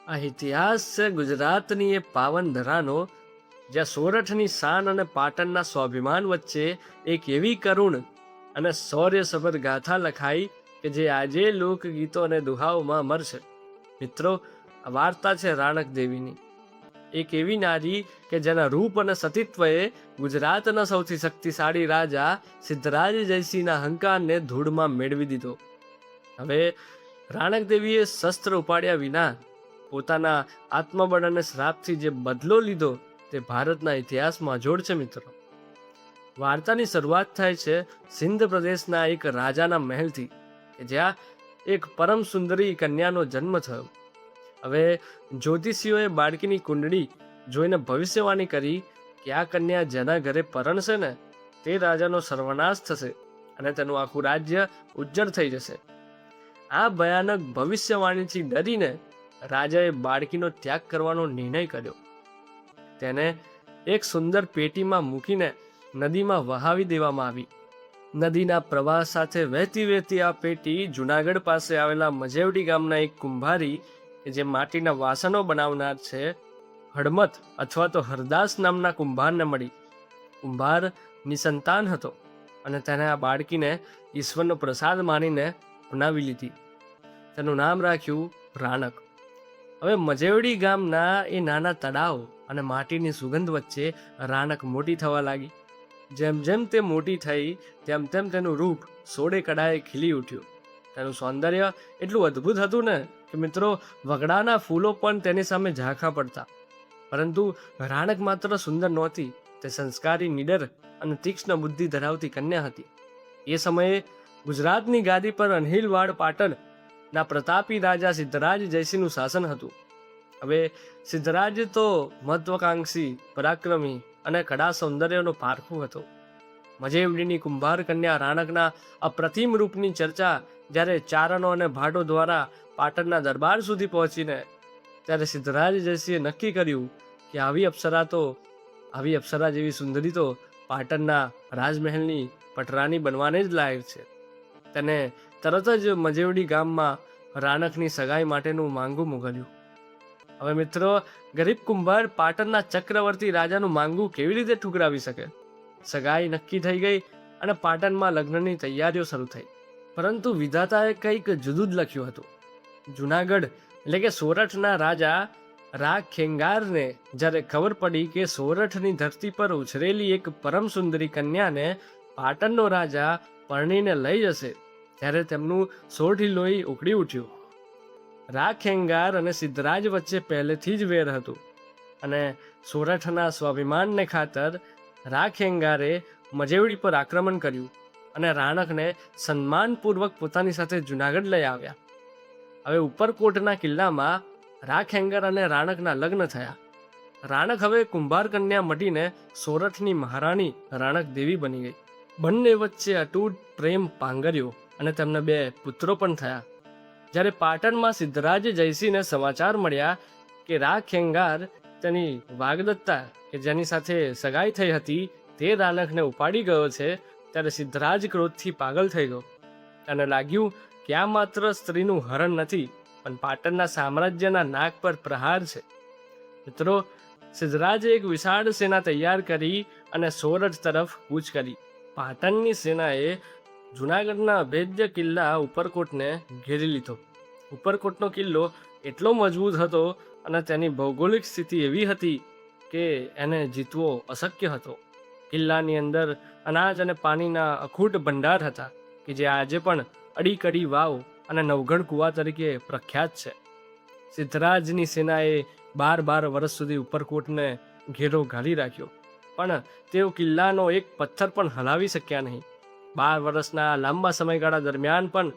આ ઇતિહાસ છે ગુજરાતની એ પાવન ધરાનો, જ્યાં સોરઠની શાન અને પાટણના સ્વાભિમાન વચ્ચે એક એવી કરુણ અને શૌર્યસભર ગાથા લખાઈ કે જે આજે લોકગીતો અને દુહાઓમાં અમર છે. મિત્રો, આ વાર્તા છે રાણક દેવીની, એક એવી નારી કે જેના રૂપ અને સતીત્વએ ગુજરાતના સૌથી શક્તિશાળી રાજા સિદ્ધરાજ જયસિંહના અહંકારને ધૂળમાં મેળવી દીધો. હવે રાણક દેવીએ શસ્ત્ર ઉપાડ્યા વિના પોતાના આત્મબળ અને શ્રાપથી જે બદલો લીધો તે ભારતના ઇતિહાસમાં અજોડ છે. મિત્રો, વાર્તાની શરૂઆત થાય છે સિંધ પ્રદેશના એક રાજાના મહેલથી કે જ્યાં એક પરમ સુંદરી કન્યાનો જન્મ થયો. હવે જ્યોતિષીઓએ બાળકીની કુંડળી જોઈને ભવિષ્યવાણી કરી કે આ કન્યા જેના ઘરે પરણશે ને તે રાજાનો સર્વનાશ થશે અને તેનું આખું રાજ્ય ઉજ્જળ થઈ જશે. આ ભયાનક ભવિષ્યવાણીથી ડરીને રાજાએ બાળકીનો ત્યાગ કરવાનો નિર્ણય કર્યો. તેને એક સુંદર પેટીમાં મૂકીને નદીમાં વહાવી દેવામાં આવી. નદીના પ્રવાહ સાથે વહેતી વહેતી આ પેટી જુનાગઢ પાસે આવેલા મજેવડી ગામના એક કુંભારી કે જે માટીના વાસણો બનાવનાર છે, હડમત અથવા તો હરદાસ નામના કુંભારને મળી. કુંભાર નિસંતાન હતો અને તેને આ બાળકીને ઈશ્વરનો પ્રસાદ માનીને અપનાવી લીધી. તેનું નામ રાખ્યું રાણક. હવે મજેવડી ગામના એ નાના તળાવ અને માટીની સુગંધ વચ્ચે રાણક મોટી થવા લાગી. જેમ જેમ તે મોટી થઈ તેમ તેમ તેનું રૂપ સોળે કડાએ ખીલી ઉઠ્યું. તેનું સૌંદર્ય એટલું અદ્ભુત હતું ને કે મિત્રો, વગડાના ફૂલો પણ તેની સામે ઝાંખા પડતા. પરંતુ રાણક માત્ર સુંદર નહોતી, તે સંસ્કારી, નીડર અને તીક્ષ્ણ બુદ્ધિ ધરાવતી કન્યા હતી. એ સમયે ગુજરાતની ગાદી પર અનહિલવાડ પાટણના પ્રતાપી રાજા સિદ્ધરાજ જયસિંહનું શાસન હતું. હવે સિદ્ધરાજ તો મહત્વાકાંક્ષી, પરાક્રમી અને કડા સૌંદર્યનો પારખું હતો. મજેવડીની કુંભાર કન્યા રાણકના અપ્રતિમ રૂપની ચર્ચા જ્યારે ચારણો અને ભાટો દ્વારા પાટણના દરબાર સુધી પહોંચીને ત્યારે સિદ્ધરાજ જયસિંહે નક્કી કર્યું કે આવી અપ્સરા જેવી સુંદરી તો પાટણના રાજમહેલની પટરાની બનવાને જ લાયક છે. તેને તરત જ મજેવડી ગામમાં રાણકની સગાઈ માટેનું માંગુ મોકલ્યું. હવે મિત્રો, ગરીબ કુંભાર પાટણના ચક્રવર્તી રાજાનું માંગુ કેવી રીતે ઠુકરાવી શકે? સગાઈ નક્કી થઈ ગઈ અને પાટણમાં લગ્નની તૈયારીઓ શરૂ થઈ. પરંતુ વિધાતાએ કંઈક જુદું જ લખ્યું હતું. જુનાગઢ એટલે કે સોરઠના રાજા રા ખેંગારને જ્યારે ખબર પડી કે સોરઠની ધરતી પર ઉછરેલી એક પરમ સુંદરી કન્યાને પાટણનો રાજા પરણીને લઈ જશે ત્યારે તેમનું સોરઠી લોહી ઉકળી ઉઠ્યું. રા ખેંગાર અને સિદ્ધરાજ વચ્ચે પહેલેથી જ વેર હતું અને સોરઠના સ્વાભિમાનને ખાતર રા ખેંગારે મજેવડી પર આક્રમણ કર્યું અને રાણકને સન્માનપૂર્વક પોતાની સાથે જુનાગઢ લઈ આવ્યા. હવે ઉપરકોટના કિલ્લામાં રા ખેંગાર અને રાણકના લગ્ન થયા. રાણક હવે કુંભાર કન્યા મટીને સોરઠની મહારાણી રાણક દેવી બની ગઈ. બંને વચ્ચે અતૂટ પ્રેમ પાંગર્યો અને તેમને 2 પુત્રો પણ થયા. જ્યારે પાટણમાં સિદ્ધરાજ જયસિંહને સમાચાર મળ્યા કે રા ખેંગાર તેની વાગદત્તા કે જેની સાથે સગાઈ થઈ હતી તે રાણકને ઉપાડી ગયો છે, ત્યારે સિદ્ધરાજ ક્રોધથી પાગલ થઈ ગયો. તેને લાગ્યું કે આ માત્ર સ્ત્રીનું હરણ નથી પણ પાટણના સામ્રાજ્યના નાક પર પ્રહાર છે. મિત્રો, સિદ્ધરાજે એક વિશાળ સેના તૈયાર કરી અને સોરઠ તરફ કૂચ કરી. પાટણની સેનાએ જુનાગઢના અભેદ્ય કિલ્લા ઉપરકોટને ઘેરી લીધો. ઉપરકોટનો કિલ્લો એટલો મજબૂત હતો અને તેની ભૌગોલિક સ્થિતિ એવી હતી કે એને જીતવો અશક્ય હતો. કિલ્લાની અંદર અનાજ અને પાણીના અખૂટ ભંડાર હતા કે જે આજે પણ અડીકડી વાવ અને નવઘણ કુવા તરીકે પ્રખ્યાત છે. સિદ્ધરાજની સેનાએ 12 વર્ષ સુધી ઉપરકોટને ઘેરો ઘાલી રાખ્યો, પણ તેઓ કિલ્લાનો એક પથ્થર પણ હલાવી શક્યા નહીં. 12 વર્ષના લાંબા સમયગાળા દરમિયાન પણ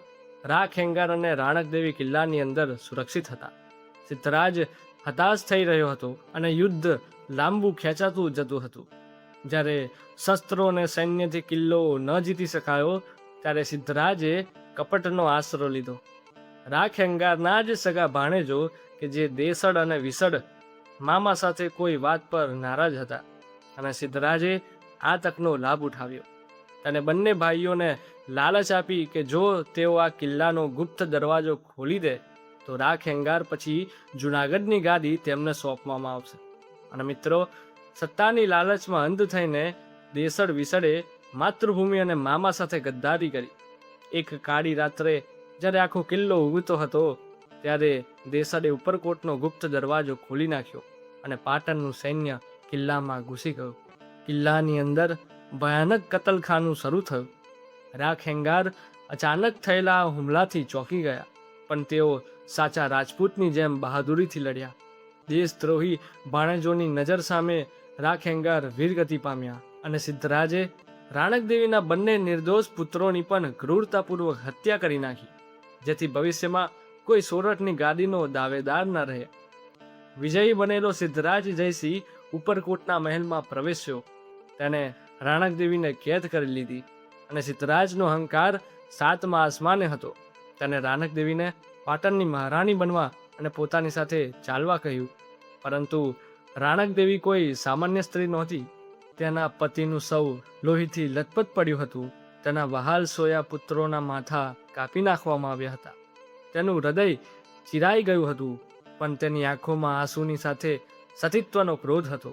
રા ખેંગાર અને રાણક દેવી કિલ્લાની અંદર સુરક્ષિત હતા. સિદ્ધરાજ હતાશ થઈ રહ્યો હતો અને યુદ્ધ લાંબુ ખેંચાતું જતું હતું. જ્યારે શસ્ત્રો અને સૈન્યથી કિલ્લો ન જીતી શકાયો ત્યારે સિદ્ધરાજે કપટનો આશરો લીધો. રા ખેંગારના જ સગા ભાણેજો કે જે દેસડ અને વિસડ મામા સાથે કોઈ વાત પર નારાજ હતા અને સિદ્ધરાજે આ તકનો લાભ ઉઠાવ્યો. અને બંને ભાઈઓને લાલચ આપી કે જો તેઓ આ કિલ્લાનો ગુપ્ત દરવાજો ખોલી દે તો રાખેંગાર પછી જુનાગઢની ગાદી તેમને સોંપવામાં આવશે. અને મિત્રો, સત્તાની લાલચમાં અંધ થઈને દેસડ વિસડે માતૃભૂમિ અને મામા સાથે ગદ્દારી કરી. એક કાળી રાત્રે જ્યારે આખો કિલ્લો ઊંઘતો હતો ત્યારે દેસડે ઉપરકોટનો ગુપ્ત દરવાજો ખોલી નાખ્યો અને પાટણનું સૈન્ય કિલ્લામાં ઘૂસી ગયું. કિલ્લાની અંદર ભયાનક કતલખાનું શરૂ થયું. રાખેંગાર અચાનક થયેલા હુમલાથી ચોંકી ગયા, પણ તેઓ સાચા રાજપૂતની જેમ બહાદુરીથી લડ્યા. દેશદ્રોહી ભાણેજોની નજર સામે રાખેંગાર વીરગતિ પામ્યા અને સિદ્ધરાજે રાણકદેવીના બંને નિર્દોષ પુત્રોની પણ ક્રૂરતાપૂર્વક હત્યા કરી નાખી, જેથી ભવિષ્યમાં કોઈ સોરઠની ગાદીનો દાવેદાર ન રહે. વિજયી બનેલો સિદ્ધરાજ જયસિંહ ઉપરકોટના મહેલમાં પ્રવેશ્યો. તેને રાણકદેવીને કેદ કરી લીધી અને સિદ્ધરાજનો અહંકાર 7મા આસમાને હતો. તેને રાણકદેવીને પાટણની મહારાણી બનવા અને પોતાની સાથે ચાલવા કહ્યું. પરંતુ રાણકદેવી કોઈ સામાન્ય સ્ત્રી નહોતી. તેના પતિનું સૌ લોહીથી લથપથ પડ્યું હતું. તેના વહાલ સોયા પુત્રોના માથા કાપી નાખવામાં આવ્યા હતા. તેનું હૃદય ચિરાઈ ગયું હતું, પણ તેની આંખોમાં આંસુની સાથે સતીત્વનો ક્રોધ હતો.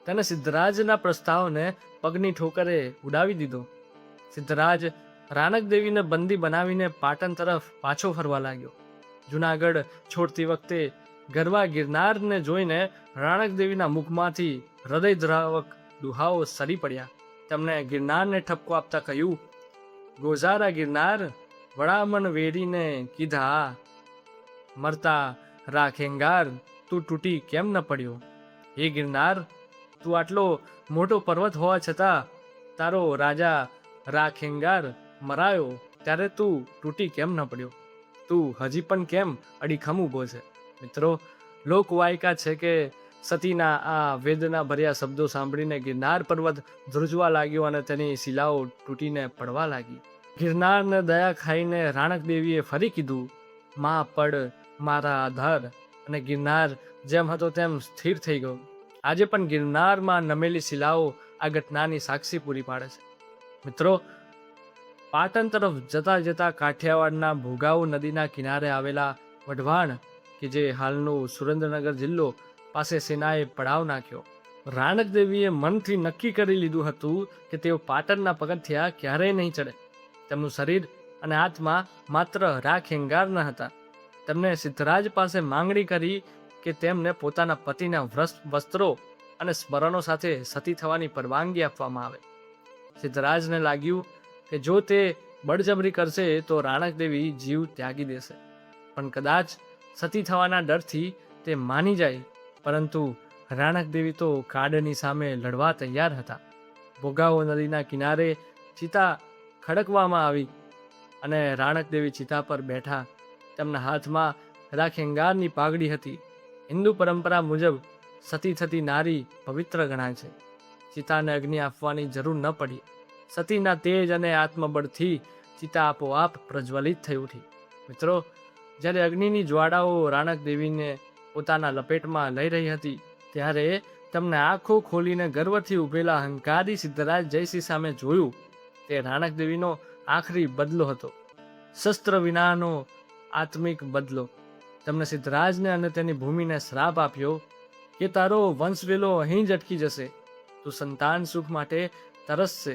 તેને સિદ્ધરાજના પ્રસ્તાવને પગની ઠોકરે ઉડાવી દીધો. સિદ્ધરાજ રાણકદેવીને બંદી બનાવીને પાટણ તરફ પાછો ફરવા લાગ્યો. જુનાગઢ છોડતી વખતે ગરવા ગિરનારને જોઈને રાણકદેવીના મુખમાંથી હૃદયદ્રાવક દુહાઓ સરી પડ્યા. તેમણે ગિરનારને ઠપકો આપતા કહ્યું, ગોઝારા ગિરનાર, વડામણ વેરીને કીધા, મરતા રાખેંગાર, તું તૂટી કેમ ન પડ્યો? હે ગિરનાર, તું આટલો મોટો પર્વત હોવા છતાં તારો રાજા રાખેંગાર મરાયો ત્યારે તું તૂટી કેમ ન પડ્યો? તું હજી પણ કેમ અડીખમ ઊભો છે? મિત્રો, લોકવાયકા છે કે સતીના આ વેદના ભર્યા શબ્દો સાંભળીને ગિરનાર પર્વત ધ્રુજવા લાગ્યો અને તેની શિલાઓ તૂટીને પડવા લાગી. ગિરનારને દયા ખાઈને રાણકદેવીએ ફરી કીધું, માં પડ મારા આધાર, અને ગિરનાર જેમ હતો તેમ સ્થિર થઈ ગયો. આજે પણ ગિરનારમાં નમેલી શિલાઓ આ ઘટનાની સાક્ષી પૂરી પાડે છે. મિત્રો, પાટણ તરફ જતા જતા કાઠિયાવાડના ભોગાવો નદીના કિનારે આવેલા વઢવાણ, કે જે હાલનું સુરેન્દ્રનગર જિલ્લો, પાસે સેનાએ પડાવ નાખ્યો. રાણકદેવીએ મનથી નક્કી કરી લીધું હતું કે તેઓ પાટણના પગથિયા ક્યારેય નહીં ચડે. તેમનું શરીર અને આત્મા માત્ર રાખેંગારના હતા. તેમણે સિદ્ધરાજ પાસે માંગણી કરી કે તેમને પોતાના પતિના વસ્ત્રો અને સ્મરણો સાથે સતી થવાની પરવાનગી આપવામાં આવે. સિદ્ધરાજને લાગ્યું કે જો તે બળજબરી કરશે તો રાણકદેવી જીવ ત્યાગી દેશે, પણ કદાચ સતી થવાના ડરથી તે માની જાય. પરંતુ રાણકદેવી તો કાળની સામે લડવા તૈયાર હતા. ભોગાવો નદીના કિનારે ચિતા ખડકવામાં આવી અને રાણકદેવી ચિતા પર બેઠા. તેમના હાથમાં રાખેંગારની પાઘડી હતી. હિન્દુ પરંપરા મુજબ સતી થતી નારી પવિત્ર ગણાય છે. ચિતાને અગ્નિ આપવાની જરૂર ન પડી. સતીના તેજ અને આત્મબળથી ચિતા આપોઆપ પ્રજ્વલિત થઈ ઉઠી. મિત્રો, જ્યારે અગ્નિની જ્વાળાઓ રાણકદેવીને પોતાના લપેટમાં લઈ રહી હતી ત્યારે તેમને આંખો ખોલીને ગર્વથી ઉભેલા અહંકારી સિદ્ધરાજ જયસિંહ સામે જોયું. તે રાણકદેવીનો આખરી બદલો હતો, શસ્ત્ર વિનાનો આત્મિક બદલો. તેમણે સિદ્ધરાજને અને તેની ભૂમિને શ્રાપ આપ્યો કે તારો વંશવેલો અહીં જ અટકી જશે. તું સંતાન સુખ માટે તરસશે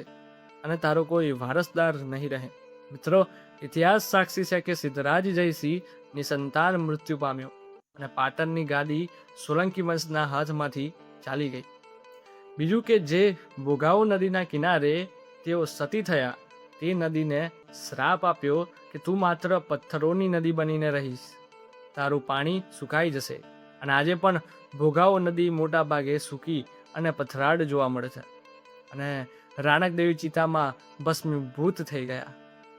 અને તારો કોઈ વારસદાર નહીં રહે. મિત્રો, ઇતિહાસ સાક્ષી છે કે સિદ્ધરાજ જયસિંહ નિસંતાન મૃત્યુ પામ્યો અને પાટણની ગાદી સોલંકી વંશના હાથમાંથી ચાલી ગઈ. બીજું કે જે ભોગાવો નદીના કિનારે તેઓ સતી થયા, તે નદીને શ્રાપ આપ્યો કે તું માત્ર પથ્થરોની નદી બનીને રહીશ, તારું પાણી સુકાઈ જશે. અને આજે પણ ભોગાવો નદી મોટા ભાગે સૂકી અને પથરાળ જોવા મળે છે. અને રાણકદેવી ચિતામાં ભસ્મીભૂત થઈ ગયા.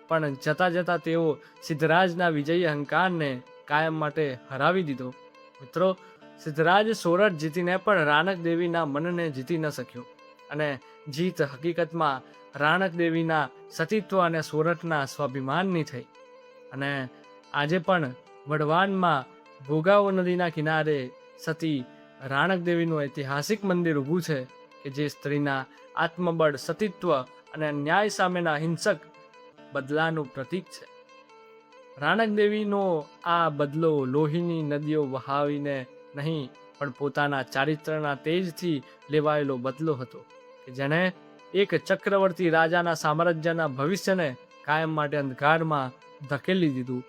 પણ જતા જતા તેઓ સિદ્ધરાજના વિજયી અહંકારને કાયમ માટે હરાવી દીધો. મિત્રો, સિદ્ધરાજ સોરઠ જીતીને પણ રાણકદેવીના મનને જીતી ન શક્યો. અને જીત હકીકતમાં રાણકદેવીના સતીત્વ અને સોરઠના સ્વાભિમાનની થઈ. અને આજે પણ વઢવાણમાં ભોગાવો નદીના કિનારે સતી રાણકદેવીનું ઐતિહાસિક મંદિર ઊભું છે કે જે સ્ત્રીના આત્મબળ, સતીત્વ અને ન્યાય સામેના હિંસક બદલાનું પ્રતીક છે. રાણક દેવીનો આ બદલો લોહીની નદીઓ વહાવીને નહીં, પણ પોતાના ચારિત્રના તેજથી લેવાયેલો બદલો હતો, કે જેણે એક ચક્રવર્તી રાજાના સામ્રાજ્યના ભવિષ્યને કાયમ માટે અંધકારમાં ધકેલી દીધું.